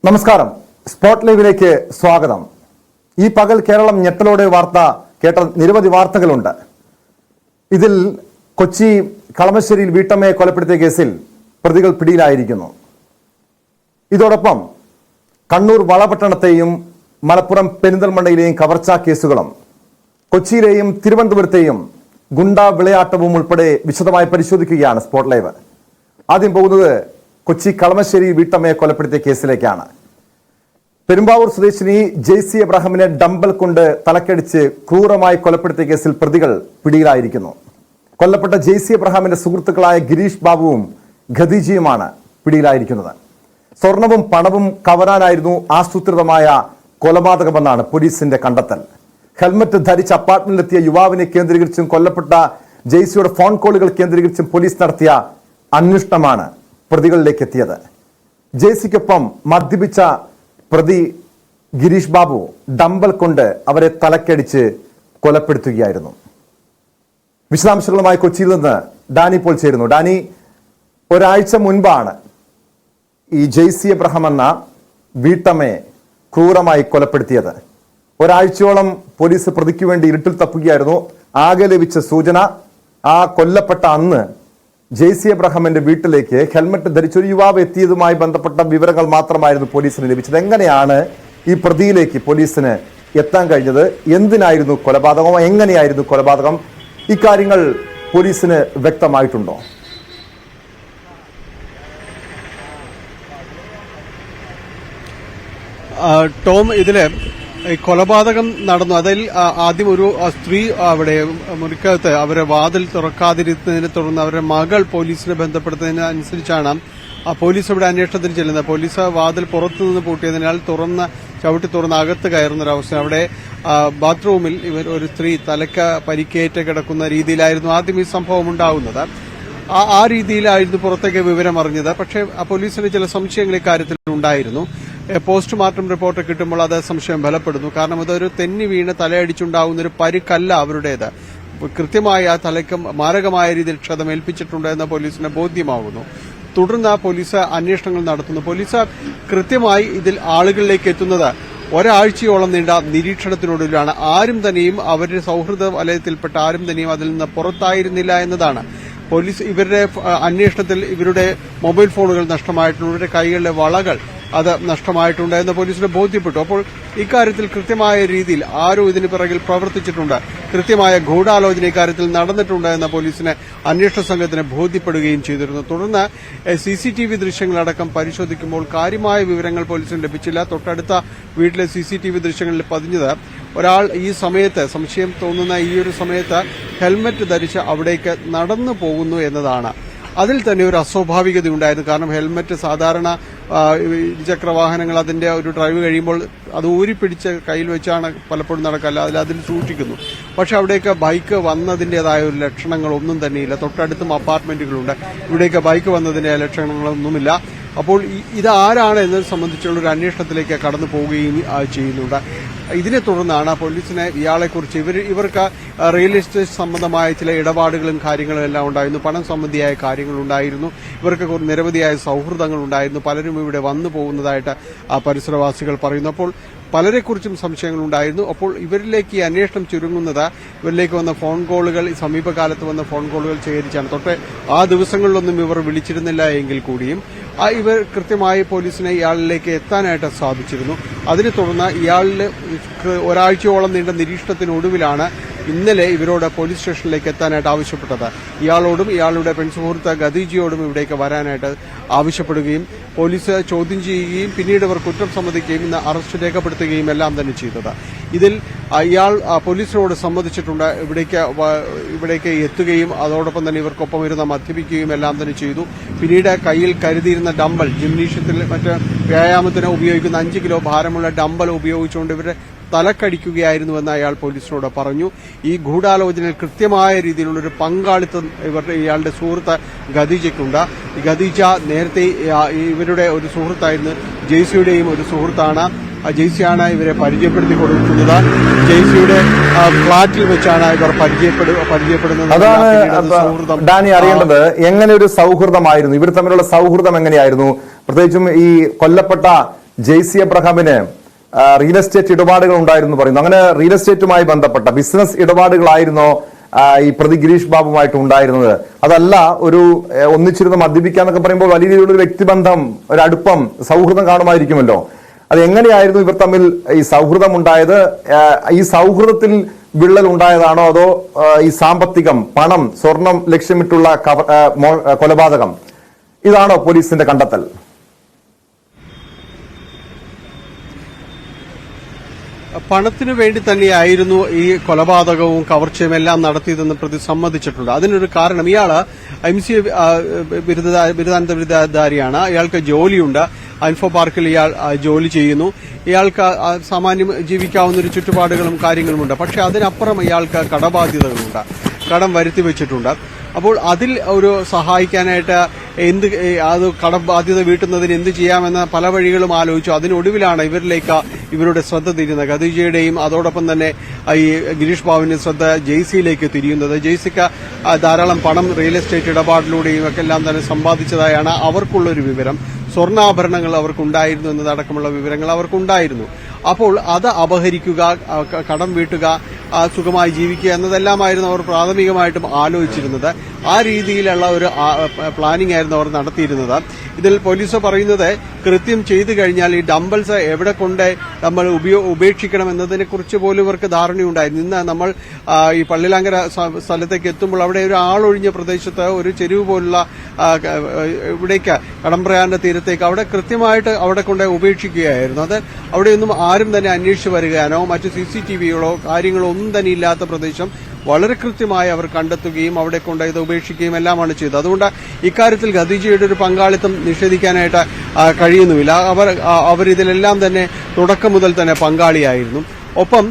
നമസ്കാരം. സ്പോട്ട് ലൈവിലേക്ക് സ്വാഗതം. ഈ പകൽ കേരളം ഞെട്ടലോടെ വാർത്ത കേട്ട നിരവധി വാർത്തകളുണ്ട്. ഇതിൽ കൊച്ചി കളമശ്ശേരിയിൽ വീട്ടമ്മയെ കൊലപ്പെടുത്തിയ കേസിൽ പ്രതികൾ പിടിയിലായിരിക്കുന്നു. ഇതോടൊപ്പം കണ്ണൂർ വളപട്ടണത്തെയും മലപ്പുറം പെരിന്തൽമണ്ണയിലെയും കവർച്ചാ കേസുകളും കൊച്ചിയിലെയും തിരുവനന്തപുരത്തെയും ഗുണ്ടാ വിളയാട്ടവും ഉൾപ്പെടെ വിശദമായി പരിശോധിക്കുകയാണ് സ്പോട്ട് ലൈവ്. ആദ്യം പോകുന്നത് കൊച്ചി കളമശ്ശേരി വീട്ടമ്മയെ കൊലപ്പെടുത്തിയ കേസിലേക്കാണ്. പെരുമ്പാവൂർ സ്വദേശിനി ജെയ്സി എബ്രഹാമിനെ ഡംബൽ കൊണ്ട് തലക്കടിച്ച് ക്രൂരമായി കൊലപ്പെടുത്തിയ കേസിൽ പ്രതികൾ പിടിയിലായിരിക്കുന്നു. കൊല്ലപ്പെട്ട ജെയ്സി എബ്രഹാമിന്റെ സുഹൃത്തുക്കളായ ഗിരീഷ് ബാബുവും ഖദീജയുമാണ് പിടിയിലായിരിക്കുന്നത്. സ്വർണവും പണവും കവരാനായിരുന്നു ആസൂത്രിതമായ കൊലപാതകമെന്നാണ് പോലീസിന്റെ കണ്ടെത്തൽ. ഹെൽമറ്റ് ധരിച്ച് അപ്പാർട്ട്മെന്റിലെത്തിയ യുവാവിനെ കേന്ദ്രീകരിച്ചും കൊല്ലപ്പെട്ട ജെയ്സിയുടെ ഫോൺ കോളുകൾ കേന്ദ്രീകരിച്ചും പോലീസ് നടത്തിയ അന്വേഷണമാണ് പ്രതികളിലേക്ക് എത്തിയത്. ജെയ്സിക്കൊപ്പം മദ്യപിച്ച പ്രതി ഗിരീഷ് ബാബു ഡംബൽ കൊണ്ട് അവരെ തലക്കടിച്ച് കൊലപ്പെടുത്തുകയായിരുന്നു. വിശദാംശങ്ങളുമായി കൊച്ചിയിൽ നിന്ന് ഡാനി പോൾ ചേരുന്നു. ഡാനി, ഒരാഴ്ച മുൻപാണ് ഈ ജെയ്സി എബ്രഹാം എന്ന വീട്ടമ്മയെ ക്രൂരമായി കൊലപ്പെടുത്തിയത്. ഒരാഴ്ചയോളം പോലീസ് പ്രതിക്ക് വേണ്ടി ഇരുട്ടിൽ തപ്പുകയായിരുന്നു. ആകെ ലഭിച്ച സൂചന, ആ കൊല്ലപ്പെട്ട അന്ന് ജെയ്സി എബ്രഹാമിന്റെ വീട്ടിലേക്ക് ഹെൽമറ്റ് ധരിച്ച ഒരു യുവാവ് എത്തിയതുമായി ബന്ധപ്പെട്ട വിവരങ്ങൾ മാത്രമായിരുന്നു പോലീസിന് ലഭിച്ചത്. എങ്ങനെയാണ് ഈ പ്രതിയിലേക്ക് പോലീസിന് എത്താൻ കഴിഞ്ഞത്? എന്തിനായിരുന്നു കൊലപാതകം? എങ്ങനെയായിരുന്നു കൊലപാതകം? ഇക്കാര്യങ്ങൾ പോലീസിന് വ്യക്തമായിട്ടുണ്ടോ? ടോം, ഇതില് കൊലപാതകം നടന്നു. അതിൽ ആദ്യം ഒരു സ്ത്രീ അവിടെ മുറിക്കകത്ത് അവരെ വാതിൽ തുറക്കാതിരുന്നതിനെ തുടർന്ന് അവരുടെ മകൾ പോലീസിനെ ബന്ധപ്പെടുത്തുന്നതിനനുസരിച്ചാണ് പോലീസ് ഇവിടെ അന്വേഷണത്തിന് ചെല്ലുന്നത്. പോലീസ് വാതിൽ പുറത്തുനിന്ന് പൂട്ടിയതിനാൽ ചവിട്ടി തുറന്ന് അകത്ത് കയറുന്നൊരവസ്ഥ. അവിടെ ബാത്റൂമിൽ ഒരു സ്ത്രീ തലയ്ക്ക് പരിക്കേറ്റ് കിടക്കുന്ന രീതിയിലായിരുന്നു ആദ്യം ഈ സംഭവം ഉണ്ടാകുന്നത്. ആ രീതിയിലായിരുന്നു പുറത്തേക്ക് വിവരം അറിഞ്ഞത്. പക്ഷേ പോലീസിന് ചില സംശയങ്ങൾ ഇക്കാര്യത്തിൽ ഉണ്ടായിരുന്നു. പോസ്റ്റ്മോർട്ടം റിപ്പോർട്ട് കിട്ടുമ്പോൾ അത് സംശയം ബലപ്പെടുന്നു. കാരണം ഇതൊരു തെന്നി വീണ് തലയടിച്ചുണ്ടാകുന്ന ഒരു പരിക്കല്ല അവരുടേത്. കൃത്യമായി ആ തലയ്ക്ക് മാരകമായ രീതിയിൽ ക്ഷതമേൽപ്പിച്ചിട്ടുണ്ട് എന്ന് പോലീസിന് ബോധ്യമാകുന്നു. തുടർന്ന് പോലീസ് അന്വേഷണങ്ങൾ നടത്തുന്നു. പോലീസ് കൃത്യമായി ഇതിൽ ആളുകളിലേക്ക് എത്തുന്നത് ഒരാഴ്ചയോളം നീണ്ട നിരീക്ഷണത്തിനൊടുവിലാണ്. ആരും തന്നെയും അവരുടെ സൌഹൃദ വലയത്തിൽപ്പെട്ട ആരും തന്നെയും അതിൽ നിന്ന് പുറത്തായിരുന്നില്ല എന്നതാണ്. പോലീസ് ഇവരുടെ അന്വേഷണത്തിൽ ഇവരുടെ മൊബൈൽ ഫോണുകൾ നഷ്ടമായിട്ടുണ്ട്, ഇവരുടെ കൈകളിലെ വളകൾ അത് നഷ്ടമായിട്ടുണ്ട് എന്ന് പോലീസിന് ബോധ്യപ്പെട്ടു. അപ്പോൾ ഇക്കാര്യത്തിൽ കൃത്യമായ രീതിയിൽ ആരോ ഇതിന് പിറകിൽ പ്രവർത്തിച്ചിട്ടുണ്ട്, കൃത്യമായ ഗൂഢാലോചന ഇക്കാര്യത്തിൽ നടന്നിട്ടുണ്ട് എന്ന പോലീസിന് അന്വേഷണ സംഘത്തിന് ബോധ്യപ്പെടുകയും ചെയ്തിരുന്നു. തുടർന്ന് സിസിടിവി ദൃശ്യങ്ങളടക്കം പരിശോധിക്കുമ്പോൾ കാര്യമായ വിവരങ്ങൾ പോലീസിന് ലഭിച്ചില്ല. തൊട്ടടുത്ത വീട്ടിലെ സിസിടിവി ദൃശ്യങ്ങളിൽ പതിഞ്ഞത് ഒരാൾ ഈ സമയത്ത്, സംശയം തോന്നുന്ന ഈ ഒരു സമയത്ത് ഹെൽമറ്റ് ധരിച്ച് അവിടേക്ക് നടന്നു പോകുന്നു എന്നതാണ്. അതിൽ തന്നെ ഒരു അസ്വാഭാവികത ഉണ്ടായിരുന്നു. കാരണം ഹെൽമറ്റ് സാധാരണ ഇരുചക്രവാഹനങ്ങൾ അതിന്റെ ഒരു ഡ്രൈവ് കഴിയുമ്പോൾ അത് ഊരിപ്പിടിച്ച് കയ്യിൽ വെച്ചാണ് പലപ്പോഴും നടക്കുക, അതിൽ സൂക്ഷിക്കുന്നു. പക്ഷെ അവിടേക്ക് ബൈക്ക് വന്നതിന്റേതായ ഒരു ലക്ഷണങ്ങളൊന്നും തന്നെയില്ല. തൊട്ടടുത്തും അപ്പാർട്ട്മെന്റുകളുണ്ട്, ഇവിടേക്ക് ബൈക്ക് വന്നതിന്റെ ലക്ഷണങ്ങളൊന്നുമില്ല. അപ്പോൾ ഇതാരാണ് എന്നത് സംബന്ധിച്ചുള്ള ഒരു അന്വേഷണത്തിലേക്ക് കടന്നു പോവുകയും ചെയ്യുന്നുണ്ട്. ഇതിനെ തുടർന്നാണ് പോലീസിനെ ഇയാളെക്കുറിച്ച് ഇവർക്ക് റിയൽ എസ്റ്റേറ്റ് സംബന്ധമായ ചില ഇടപാടുകളും കാര്യങ്ങളും എല്ലാം ഉണ്ടായിരുന്നു, പണം സംബന്ധിയായ കാര്യങ്ങളുണ്ടായിരുന്നു, ഇവർക്ക് നിരവധിയായ സൌഹൃദങ്ങൾ ഉണ്ടായിരുന്നു, പലരും ഇവിടെ വന്നു പോകുന്നതായിട്ട് പരിസരവാസികൾ പറയുന്നു. അപ്പോൾ പലരെക്കുറിച്ചും സംശയങ്ങളുണ്ടായിരുന്നു. അപ്പോൾ ഇവരിലേക്ക് ഈ അന്വേഷണം ചുരുങ്ങുന്നത് ഇവരിലേക്ക് വന്ന ഫോൺ കോളുകൾ, സമീപകാലത്ത് വന്ന ഫോൺ കോളുകൾ ശേഖരിച്ചാണ്. തൊട്ട് ആ ദിവസങ്ങളിലൊന്നും ഇവർ വിളിച്ചിരുന്നില്ല എങ്കിൽ കൂടിയും ഇവർ കൃത്യമായി പോലീസിനെ ഇയാളിലേക്ക് എത്താനായിട്ട് സാധിച്ചിരുന്നു. അതിനെ തുടർന്ന് ഇയാളിൽ ഒരാഴ്ചയോളം നീണ്ട നിരീക്ഷണത്തിനൊടുവിലാണ് ഇന്നലെ ഇവരോട് പോലീസ് സ്റ്റേഷനിലേക്ക് എത്താനായിട്ട് ആവശ്യപ്പെട്ടത്. ഇയാളോടും ഇയാളുടെ പെൺസുഹൃത്ത് ഖദീജയോടും ഇവിടേക്ക് വരാനായിട്ട് ആവശ്യപ്പെടുകയും പോലീസ് ചോദ്യം ചെയ്യുകയും പിന്നീട് ഇവർ കുറ്റം സമ്മതിക്കുകയും ഇന്ന് അറസ്റ്റ് രേഖപ്പെടുത്തുകയും എല്ലാം തന്നെ ചെയ്തത്. ഇതിൽ ഇയാൾ പോലീസിനോട് സമ്മതിച്ചിട്ടുണ്ട്, ഇവിടേക്ക് എത്തുകയും അതോടൊപ്പം തന്നെ ഇവർക്കൊപ്പം ഇരുന്ന് മദ്യപിക്കുകയും എല്ലാം തന്നെ ചെയ്തു. പിന്നീട് കയ്യിൽ കരുതിയിരുന്ന ഡംബൽ, ജിംനേഷ്യത്തിൽ മറ്റ് വ്യായാമത്തിന് ഉപയോഗിക്കുന്ന 5 കിലോ ഭാരമുള്ള ഡംബൽ ഉപയോഗിച്ചുകൊണ്ട് ഇവരെ തലക്കടിക്കുകയായിരുന്നുവെന്ന് അയാൾ പോലീസിനോട് പറഞ്ഞു. ഈ ഗൂഢാലോചനയിൽ കൃത്യമായ രീതിയിലുള്ളൊരു പങ്കാളിത്തം ഇയാളുടെ സുഹൃത്ത് ഖദീജയ്ക്കുണ്ട്. ഖദീജ നേരത്തെ ഇവരുടെ ഒരു സുഹൃത്തായിരുന്നു, ജെയ്സിയുടെയും ഒരു സുഹൃത്താണ്. ജെയ്സിയാണ് ഇവരെ പരിചയപ്പെടുത്തി കൊടുക്കുന്നത്. ജെയ്സിയുടെ ഫ്ളാറ്റിൽ വെച്ചാണ് ഇവർ പരിചയപ്പെടുന്നത്. അതാണ് ഡാനി അറിയേണ്ടത്, എങ്ങനെ ഒരു സൗഹൃദമായിരുന്നു ഇവർ തമ്മിലുള്ള സൗഹൃദം? എങ്ങനെയായിരുന്നു? പ്രത്യേകിച്ചും ഈ കൊല്ലപ്പെട്ട ജെയ്സി എബ്രഹാമിന് റിയൽ എസ്റ്റേറ്റ് ഇടപാടുകൾ ഉണ്ടായിരുന്നു പറയുന്നു. അങ്ങനെ റിയൽ എസ്റ്റേറ്റുമായി ബന്ധപ്പെട്ട ബിസിനസ് ഇടപാടുകളായിരുന്നോ ഈ പ്രതി ഗിരീഷ് ബാബുമായിട്ട് ഉണ്ടായിരുന്നത്? അതല്ല ഒരു ഒന്നിച്ചിരുന്ന് മദ്യപിക്കാന്നൊക്കെ പറയുമ്പോൾ വലിയ രീതിയിലുള്ള ഒരു വ്യക്തിബന്ധം, ഒരു അടുപ്പം, സൗഹൃദം കാണുമായിരിക്കുമല്ലോ. അത് എങ്ങനെയായിരുന്നു ഇവർ തമ്മിൽ ഈ സൗഹൃദം ഉണ്ടായത്? ഈ സൗഹൃദത്തിൽ വിള്ളൽ ഉണ്ടായതാണോ അതോ ഈ സാമ്പത്തികം, പണം, സ്വർണം ലക്ഷ്യമിട്ടുള്ള കൊലപാതകം, ഇതാണോ പോലീസിന്റെ കണ്ടെത്തൽ? പണത്തിനു വേണ്ടി തന്നെയായിരുന്നു ഈ കൊലപാതകവും കവർച്ചയും എല്ലാം നടത്തിയതെന്ന് പ്രതി സമ്മതിച്ചിട്ടുണ്ട്. അതിനൊരു കാരണം, ഇയാള് MCA ബിരുദാനന്തര ബിരുദധാരിയാണ്. ഇയാൾക്ക് ജോലിയുണ്ട്. ഇൻഫോ പാർക്കിൽ ഇയാൾ ജോലി ചെയ്യുന്നു. ഇയാൾക്ക് സാമാന്യം ജീവിക്കാവുന്ന ഒരു ചുറ്റുപാടുകളും കാര്യങ്ങളുമുണ്ട്. പക്ഷെ അതിനപ്പുറം ഇയാൾക്ക് കടബാധ്യതകളുണ്ട്, കടം വരുത്തി വെച്ചിട്ടുണ്ട്. അപ്പോൾ അതിൽ ഒരു സഹായിക്കാനായിട്ട് അത് കടബാധ്യത വീട്ടുന്നതിന് എന്ത് ചെയ്യാമെന്ന് പല വഴികളും ആലോചിച്ചു. അതിനൊടുവിലാണ് ഇവരുടെ ശ്രദ്ധ തിരിയുന്നത്. ഖദീജയുടെയും അതോടൊപ്പം തന്നെ ഈ ഗിരീഷ് ബാബുവിന്റെ ശ്രദ്ധ ജെയ്സിയിലേക്ക് തിരിയുന്നത്. ജെയ്സിക്ക് ധാരാളം പണം റിയൽ എസ്റ്റേറ്റ് ഇടപാടിലൂടെയും ഒക്കെ എല്ലാം തന്നെ സമ്പാദിച്ചതായാണ് അവർക്കുള്ളൊരു വിവരം. സ്വർണ്ണാഭരണങ്ങൾ അവർക്കുണ്ടായിരുന്നു എന്നതടക്കമുള്ള വിവരങ്ങൾ അവർക്കുണ്ടായിരുന്നു. അപ്പോൾ അത് അപഹരിക്കുക, കടം വീട്ടുക, സുഖമായി ജീവിക്കുക എന്നതെല്ലാമായിരുന്നു അവർ പ്രാഥമികമായിട്ടും ആലോചിച്ചിരുന്നത്. ആ രീതിയിലുള്ള ഒരു പ്ലാനിംഗ് ആയിരുന്നു അവർ നടത്തിയിരുന്നത്. ഇതിൽ പോലീസ് പറയുന്നത്, കൃത്യം ചെയ്തു കഴിഞ്ഞാൽ ഈ ഡംബൽസ് എവിടെ കൊണ്ട് നമ്മൾ ഉപേക്ഷിക്കണം എന്നതിനെ കുറിച്ച് പോലും ഇവർക്ക് ധാരണയുണ്ടായിരുന്നു. ഇന്ന് നമ്മൾ ഈ പള്ളിലാങ്കര സ്ഥലത്തേക്ക് എത്തുമ്പോൾ അവിടെ ഒരു ആളൊഴിഞ്ഞ പ്രദേശത്ത് ഒരു ചെരുവ് പോലുള്ള ഇവിടേക്ക് കടമ്പ്രയാറിന്റെ തീരത്തേക്ക് അവിടെ കൃത്യമായിട്ട് അവിടെ കൊണ്ട് ഉപേക്ഷിക്കുകയായിരുന്നു. അത് അവിടെയൊന്നും ആരും തന്നെ അന്വേഷിച്ച് വരികയാനോ മറ്റ് CCTVകളോ കാര്യങ്ങളോ ഒന്നും തന്നെ ഇല്ലാത്ത പ്രദേശം വളരെ കൃത്യമായി അവർ കണ്ടെത്തുകയും അവിടെ കൊണ്ട് ഇത് ഉപേക്ഷിക്കുകയും എല്ലാമാണ് ചെയ്തത്. അതുകൊണ്ട് ഇക്കാര്യത്തിൽ ഖദീജയുടെ ഒരു പങ്കാളിത്തം നിഷേധിക്കാനായിട്ട് കഴിയുന്നുമില്ല. അവരിതിലെല്ലാം തന്നെ തുടക്കം മുതൽ തന്നെ പങ്കാളിയായിരുന്നു. ഒപ്പം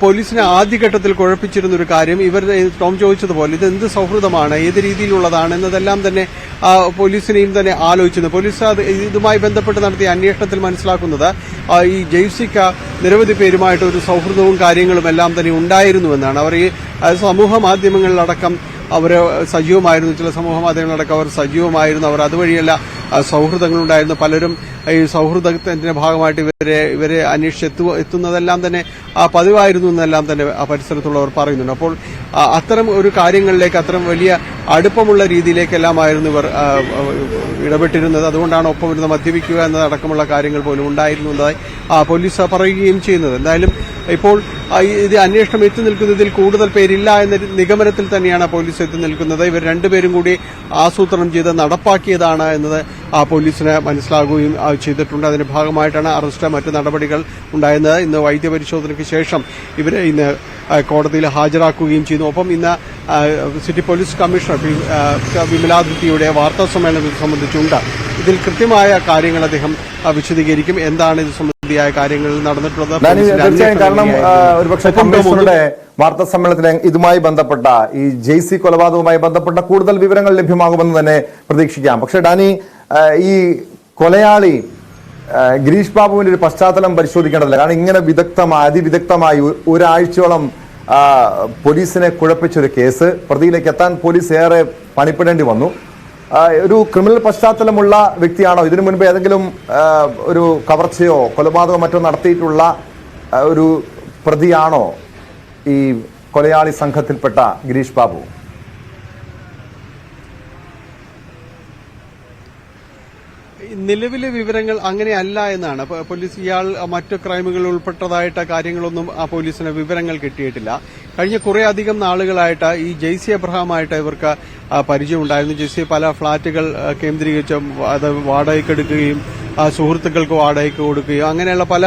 പോലീസിനെ ആദ്യഘട്ടത്തിൽ കുഴപ്പിച്ചിരുന്ന ഒരു കാര്യം, ഇവർ ടോം ചോദിച്ചതുപോലെ ഇത് എന്ത് സൗഹൃദമാണ്, ഏത് രീതിയിലുള്ളതാണ് എന്നതെല്ലാം തന്നെ പോലീസിനെയും തന്നെ ആലോചിച്ചിരുന്നു. പോലീസ് ഇതുമായി ബന്ധപ്പെട്ട് നടത്തിയ അന്വേഷണത്തിൽ മനസ്സിലാക്കുന്നത് ഈ ജെയ്സിക്ക് നിരവധി പേരുമായിട്ട് ഒരു സൗഹൃദവും കാര്യങ്ങളും എല്ലാം തന്നെ ഉണ്ടായിരുന്നുവെന്നാണ്. അവർ ഈ സമൂഹ മാധ്യമങ്ങളിലടക്കം അവർ സജീവമായിരുന്നു. ചില സമൂഹ മാധ്യമങ്ങളടക്കം അവർ സജീവമായിരുന്നു. അവർ അതുവഴിയല്ല സൗഹൃദങ്ങളുണ്ടായിരുന്നു. പലരും ഈ സൗഹൃദത്തിന്റെ ഭാഗമായിട്ട് ഇവരെ എത്തുന്നതെല്ലാം തന്നെ പതിവായിരുന്നു എന്നെല്ലാം തന്നെ ആ പരിസരത്തുള്ളവർ പറയുന്നുണ്ട്. അപ്പോൾ അത്തരം ഒരു കാര്യങ്ങളിലേക്ക്, അത്തരം വലിയ അടുപ്പമുള്ള രീതിയിലേക്കെല്ലാമായിരുന്നു ഇവർ ഇടപെട്ടിരുന്നത്. അതുകൊണ്ടാണ് ഒപ്പം ഇരുന്ന് മദ്യപിക്കുക എന്നതടക്കമുള്ള കാര്യങ്ങൾ പോലും ഉണ്ടായിരുന്നതായി പോലീസ് പറയുകയും ചെയ്യുന്നത്. എന്തായാലും ഇപ്പോൾ ഇത് അന്വേഷണം എത്തി നിൽക്കുന്നതിൽ കൂടുതൽ പേരില്ല എന്ന നിഗമനത്തിൽ തന്നെയാണ് പോലീസ് എത്തി നിൽക്കുന്നത്. ഇവർ രണ്ടുപേരും കൂടി ആസൂത്രണം ചെയ്ത് നടപ്പാക്കിയതാണ് എന്നത് പോലീസിന് മനസ്സിലാകുകയും ചെയ്തിട്ടുണ്ട്. അതിന്റെ ഭാഗമായിട്ടാണ് അറസ്റ്റ്, മറ്റ് നടപടികൾ ഉണ്ടായത്. ഇന്ന് വൈദ്യപരിശോധനയ്ക്ക് ശേഷം ഇവരെ ഇന്ന് കോടതിയിൽ ഹാജരാക്കുകയും ചെയ്യുന്നു. ഒപ്പം ഇന്ന് സിറ്റി പോലീസ് കമ്മീഷണർ വിമലാദിത്യയുടെ വാർത്താ സമ്മേളനം ഇത് സംബന്ധിച്ചുണ്ട്. ഇതിൽ കൃത്യമായ കാര്യങ്ങൾ അദ്ദേഹം വിശദീകരിക്കും. എന്താണ് ഇത് സംബന്ധിയായ കാര്യങ്ങൾ നടന്നിട്ടുള്ളത്? തീർച്ചയായും, കാരണം ഒരുപക്ഷെ കമ്മീഷണറുടെ വാർത്താ സമ്മേളനത്തിന് ഇതുമായി ബന്ധപ്പെട്ട ഈ ജെയ്സി കൊലപാതകവുമായി ബന്ധപ്പെട്ട കൂടുതൽ വിവരങ്ങൾ ലഭ്യമാകുമെന്ന് തന്നെ പ്രതീക്ഷിക്കാം. പക്ഷേ ഡാനി, ഈ കൊലയാളി ഗിരീഷ് ബാബുവിന്റെ ഒരു പശ്ചാത്തലം പരിശോധിക്കേണ്ടതില്ല. കാരണം ഇങ്ങനെ അതിവിദഗ്ധമായി ഒരാഴ്ചയോളം പോലീസിനെ കുഴപ്പിച്ചൊരു കേസ്, പ്രതിയിലേക്ക് എത്താൻ പോലീസ് ഏറെ പണിപ്പെടേണ്ടി വന്നു. ഒരു ക്രിമിനൽ പശ്ചാത്തലമുള്ള വ്യക്തിയാണോ? ഇതിനു മുൻപ് ഏതെങ്കിലും ഒരു കവർച്ചയോ കൊലപാതകമോ മറ്റോ നടത്തിയിട്ടുള്ള ഒരു പ്രതിയാണോ ഈ കൊലയാളി സംഘത്തിൽപ്പെട്ട ഗിരീഷ് ബാബു? നിലവിലെ വിവരങ്ങൾ അങ്ങനെയല്ല എന്നാണ് പോലീസ്. ഇയാൾ മറ്റു ക്രൈമുകളിൽ ഉൾപ്പെട്ടതായിട്ട് കാര്യങ്ങളൊന്നും പോലീസിന് വിവരങ്ങൾ കിട്ടിയിട്ടില്ല. കഴിഞ്ഞ കുറെ അധികം നാളുകളായിട്ട് ഈ ജെയ്സി എബ്രഹാമായിട്ട് ഇവർക്ക് പരിചയമുണ്ടായിരുന്നു. ജെയ്സി പല ഫ്ളാറ്റുകൾ കേന്ദ്രീകരിച്ച് അത് വാടകയ്ക്കെടുക്കുകയും സുഹൃത്തുക്കൾക്ക് വാടകയ്ക്ക് കൊടുക്കുകയും അങ്ങനെയുള്ള പല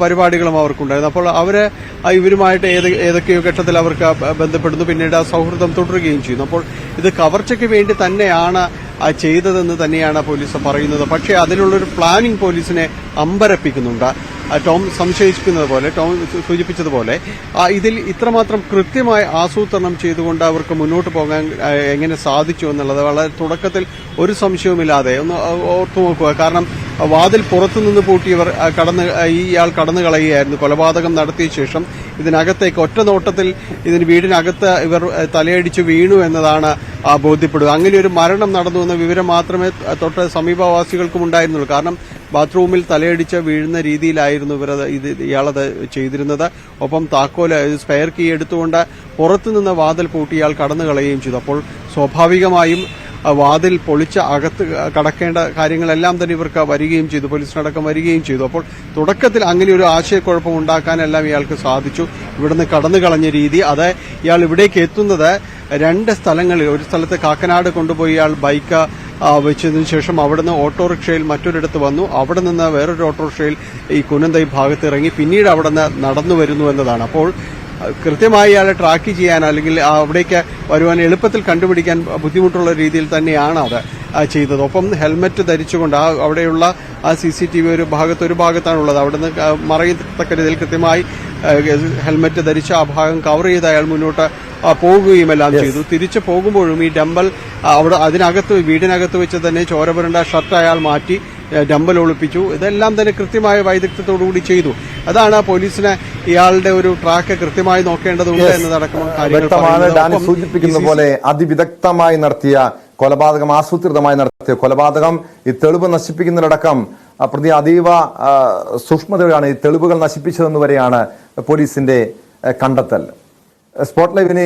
പരിപാടികളും അവർക്കുണ്ടായിരുന്നു. അപ്പോൾ അവര് ഇവരുമായിട്ട് ഏതൊക്കെയോ ഘട്ടത്തിൽ അവർക്ക് ബന്ധപ്പെടുന്നു, പിന്നീട് ആ സൗഹൃദം തുടരുകയും ചെയ്യുന്നു. അപ്പോൾ ഇത് കവർച്ചയ്ക്ക് വേണ്ടി തന്നെയാണ് ചെയ്തതെന്ന് തന്നെയാണ് പോലീസ് പറയുന്നത്. പക്ഷേ അതിനുള്ളൊരു പ്ലാനിംഗ് പോലീസിനെ അമ്പരപ്പിക്കുന്നുണ്ട്. ടോം സംശയിക്കുന്നത് പോലെ, ടോം സൂചിപ്പിച്ചതുപോലെ ഇതിൽ ഇത്രമാത്രം കൃത്യമായി ആസൂത്രണം ചെയ്തുകൊണ്ട് അവർക്ക് മുന്നോട്ട് പോകാൻ എങ്ങനെ സാധിച്ചു എന്നുള്ളത് വളരെ തുടക്കത്തിൽ ഒരു സംശയവുമില്ലാതെ ഒന്ന് ഓർത്തു നോക്കുക. കാരണം വാതിൽ പുറത്തുനിന്ന് പൂട്ടിയവർ ഇയാൾ കടന്നു കളയുകയായിരുന്നു. കൊലപാതകം നടത്തിയ ശേഷം ഇതിനകത്തേക്ക് ഒറ്റ നോട്ടത്തിൽ വീടിനകത്ത് ഇവർ തലയടിച്ച് വീണു എന്നതാണ് ബോധ്യപ്പെടുക. അങ്ങനെ ഒരു മരണം നടന്നു എന്ന വിവരം മാത്രമേ തൊട്ട് സമീപവാസികൾക്കും ഉണ്ടായിരുന്നുള്ളൂ. കാരണം ബാത്റൂമിൽ തലയടിച്ച് വീഴുന്ന രീതിയിലായിരുന്നു ഇയാളത് ചെയ്തിരുന്നത്. ഒപ്പം താക്കോല് സ്പെയർ കീ എടുത്തുകൊണ്ട് പുറത്തുനിന്ന് വാതിൽ പൂട്ടി ഇയാൾ കടന്നു കളയുകയും ചെയ്തു. അപ്പോൾ സ്വാഭാവികമായും വാതിൽ പൊളിച്ച് അകത്ത് കടക്കേണ്ട കാര്യങ്ങളെല്ലാം തന്നെ ഇവർക്ക് വരികയും ചെയ്തു, പോലീസിനടക്കം വരികയും ചെയ്തു. അപ്പോൾ തുടക്കത്തിൽ അങ്ങനെ ഒരു ആശയക്കുഴപ്പം ഉണ്ടാക്കാനെല്ലാം ഇയാൾക്ക് സാധിച്ചു. ഇവിടുന്ന് കടന്നു കളഞ്ഞ രീതി, അത് ഇയാൾ ഇവിടേക്ക് എത്തുന്നത് 2 സ്ഥലങ്ങളിൽ, ഒരു സ്ഥലത്ത് കാക്കനാട് കൊണ്ടുപോയി ഇയാൾ ബൈക്ക് വെച്ചതിനു ശേഷം അവിടുന്ന് ഓട്ടോറിക്ഷയിൽ മറ്റൊരിടത്ത് വന്നു, അവിടെ നിന്ന് വേറൊരു ഓട്ടോറിക്ഷയിൽ ഈ കുനന്തൈ ഭാഗത്ത് ഇറങ്ങി, പിന്നീട് അവിടെ നിന്ന് നടന്നു വരുന്നു എന്നതാണ്. അപ്പോൾ കൃത്യമായി ഇയാളെ ട്രാക്ക് ചെയ്യാൻ അല്ലെങ്കിൽ അവിടേക്ക് വരുവാൻ എളുപ്പത്തിൽ കണ്ടുപിടിക്കാൻ ബുദ്ധിമുട്ടുള്ള രീതിയിൽ തന്നെയാണ് അത് ചെയ്തത്. ഒപ്പം ഹെൽമറ്റ് ധരിച്ചുകൊണ്ട് അവിടെയുള്ള ആ CCTV ഒരു ഭാഗത്താണുള്ളത്, അവിടുന്ന് മറയത്തക്ക രീതിയിൽ കൃത്യമായി ഹെൽമറ്റ് ധരിച്ച് ആ ഭാഗം കവർ ചെയ്ത് അയാൾ മുന്നോട്ട് പോകുകയുമെല്ലാം ചെയ്തു. തിരിച്ചു പോകുമ്പോഴും ഈ ഡമ്പൽ അവിടെ അതിനകത്ത് വീടിനകത്ത് വെച്ച് തന്നെ ചോരപുരണ്ട ഷർട്ട് അയാൾ മാറ്റി ഡമ്പൽ ഒളിപ്പിച്ചു. ഇതെല്ലാം തന്നെ കൃത്യമായ വൈദഗ്ധ്യത്തോടുകൂടി ചെയ്തു. അതാണ് പോലീസിന് ഇയാളുടെ ഒരു ട്രാക്ക് കൃത്യമായി നോക്കേണ്ടതുണ്ട് എന്നതടക്കമുള്ള കാര്യങ്ങൾ സൂചിപ്പിക്കുന്ന പോലെ അതിവിദഗ്ധമായി നടത്തിയ കൊലപാതകം, ആസൂത്രിതമായി നടത്തിയ കൊലപാതകം, ഈ തെളിവ് നശിപ്പിക്കുന്നതിലടക്കം പ്രതി അതീവ സൂക്ഷ്മതയോടെയാണ് ഈ തെളിവുകൾ നശിപ്പിച്ചതെന്ന് വരെയാണ് പോലീസിന്റെ കണ്ടെത്തൽ. സ്പോട്ട് ലൈവിന്